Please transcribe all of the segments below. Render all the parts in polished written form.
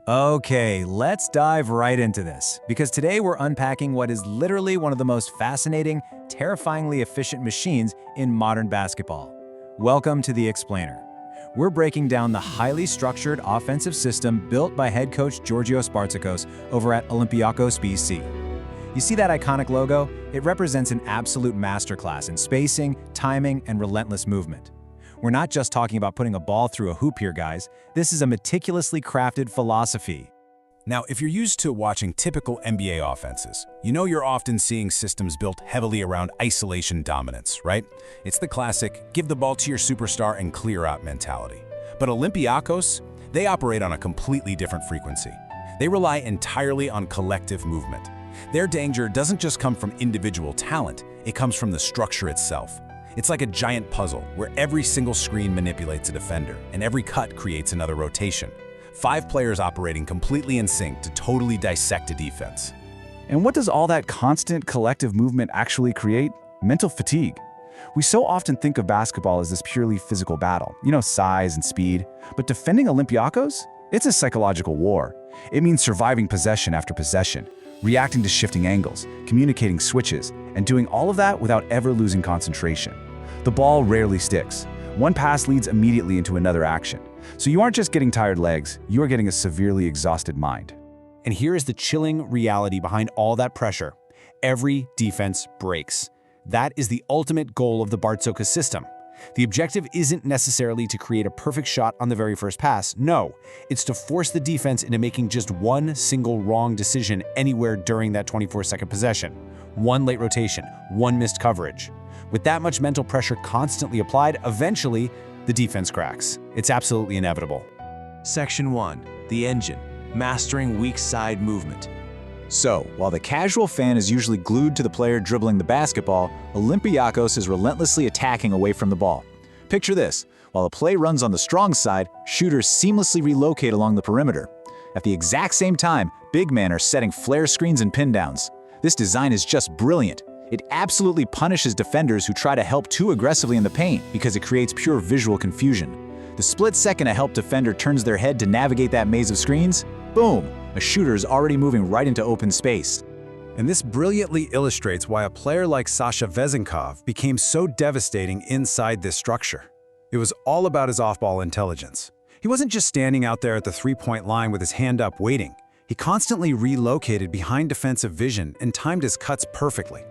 Okay, let's dive right into this, because today we're unpacking what is literally one of the most fascinating, terrifyingly efficient machines in modern basketball. Welcome to The Explainer. We're breaking down the highly structured offensive system built by head coach Georgios Bartzokas over at Olympiacos BC. You see that iconic logo? It represents an absolute masterclass in spacing, timing, and relentless movement. We're not just talking about putting a ball through a hoop here, guys. This is a meticulously crafted philosophy. Now, if you're used to watching typical NBA offenses, you know you're often seeing systems built heavily around isolation dominance, right? It's the classic, give the ball to your superstar and clear out mentality. But Olympiacos, they operate on a completely different frequency. They rely entirely on collective movement. Their danger doesn't just come from individual talent, it comes from the structure itself. It's like a giant puzzle where every single screen manipulates a defender and every cut creates another rotation. 5 players operating completely in sync to totally dissect a defense. And what does all that constant collective movement actually create? Mental fatigue. We so often think of basketball as this purely physical battle, size and speed. But defending Olympiacos? It's a psychological war. It means surviving possession after possession, reacting to shifting angles, communicating switches, and doing all of that without ever losing concentration. The ball rarely sticks. One pass leads immediately into another action. So you aren't just getting tired legs, you are getting a severely exhausted mind. And here is the chilling reality behind all that pressure. Every defense breaks. That is the ultimate goal of the Bartzokas system. The objective isn't necessarily to create a perfect shot on the very first pass. No, it's to force the defense into making just one single wrong decision anywhere during that 24-second possession. One late rotation, one missed coverage. With that much mental pressure constantly applied, eventually, the defense cracks. It's absolutely inevitable. Section 1. The engine. Mastering weak side movement. So, while the casual fan is usually glued to the player dribbling the basketball, Olympiacos is relentlessly attacking away from the ball. Picture this. While a play runs on the strong side, shooters seamlessly relocate along the perimeter. At the exact same time, big men are setting flare screens and pin downs. This design is just brilliant. It absolutely punishes defenders who try to help too aggressively in the paint because it creates pure visual confusion. The split second a help defender turns their head to navigate that maze of screens, boom, a shooter is already moving right into open space. And this brilliantly illustrates why a player like Sasha Vezenkov became so devastating inside this structure. It was all about his off-ball intelligence. He wasn't just standing out there at the three-point line with his hand up waiting. He constantly relocated behind defensive vision and timed his cuts perfectly.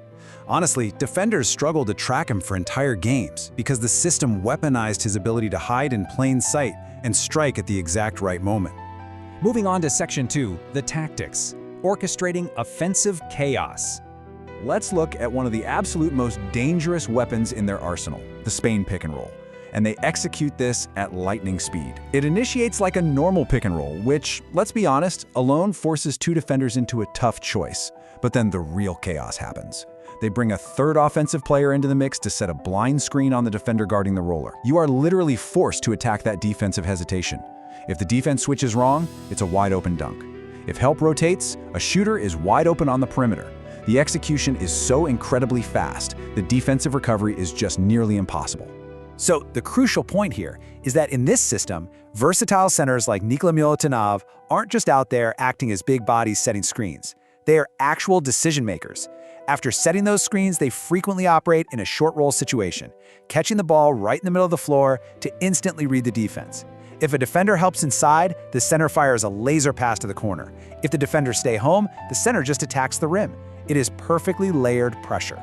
Honestly, defenders struggled to track him for entire games because the system weaponized his ability to hide in plain sight and strike at the exact right moment. Moving on to Section 2, the tactics. Orchestrating offensive chaos. Let's look at one of the absolute most dangerous weapons in their arsenal, the Spain pick and roll. And they execute this at lightning speed. It initiates like a normal pick and roll, which, let's be honest, alone forces 2 defenders into a tough choice. But then the real chaos happens. They bring a third offensive player into the mix to set a blind screen on the defender guarding the roller. You are literally forced to attack that defensive hesitation. If the defense switches wrong, it's a wide open dunk. If help rotates, a shooter is wide open on the perimeter. The execution is so incredibly fast, the defensive recovery is just nearly impossible. So the crucial point here is that in this system, versatile centers like Nikola Milutinov aren't just out there acting as big bodies setting screens. They are actual decision makers. After setting those screens, they frequently operate in a short roll situation, catching the ball right in the middle of the floor to instantly read the defense. If a defender helps inside, the center fires a laser pass to the corner. If the defenders stay home, the center just attacks the rim. It is perfectly layered pressure.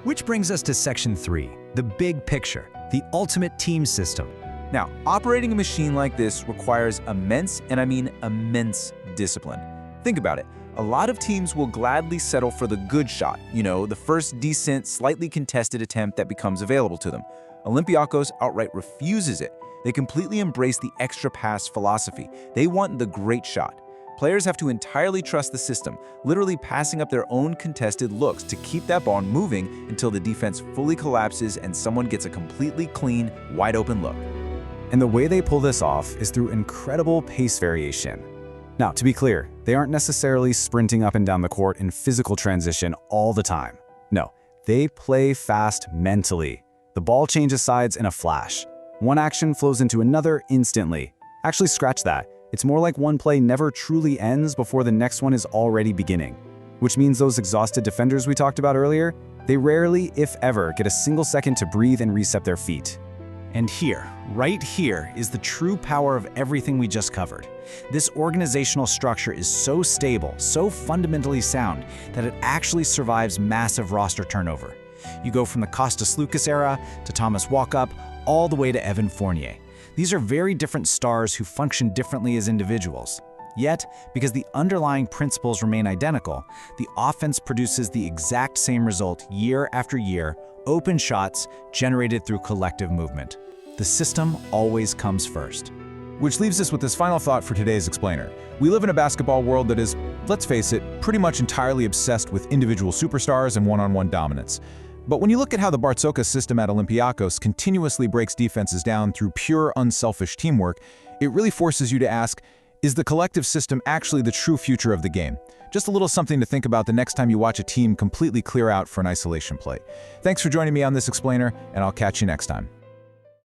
Which brings us to Section 3, the big picture, the ultimate team system. Now, operating a machine like this requires immense, and I mean immense, discipline. Think about it. A lot of teams will gladly settle for the good shot, the first decent, slightly contested attempt that becomes available to them. Olympiacos outright refuses it. They completely embrace the extra pass philosophy. They want the great shot. Players have to entirely trust the system, literally passing up their own contested looks to keep that ball moving until the defense fully collapses and someone gets a completely clean, wide open look. And the way they pull this off is through incredible pace variation. Now, to be clear, they aren't necessarily sprinting up and down the court in physical transition all the time. No, they play fast mentally. The ball changes sides in a flash. One action flows into another instantly. Actually, scratch that. It's more like one play never truly ends before the next one is already beginning. Which means those exhausted defenders we talked about earlier, they rarely, if ever, get a single second to breathe and reset their feet. And here, right here, is the true power of everything we just covered. This organizational structure is so stable, so fundamentally sound, that it actually survives massive roster turnover. You go from the Kostas Lukas era to Thomas Walkup, all the way to Evan Fournier. These are very different stars who function differently as individuals. Yet, because the underlying principles remain identical, the offense produces the exact same result year after year: open shots generated through collective movement. The system always comes first. Which leaves us with this final thought for today's explainer. We live in a basketball world that is, let's face it, pretty much entirely obsessed with individual superstars and one-on-one dominance. But when you look at how the Bartzokas system at Olympiacos continuously breaks defenses down through pure, unselfish teamwork, it really forces you to ask, is the collective system actually the true future of the game? Just a little something to think about the next time you watch a team completely clear out for an isolation play. Thanks for joining me on this explainer, and I'll catch you next time.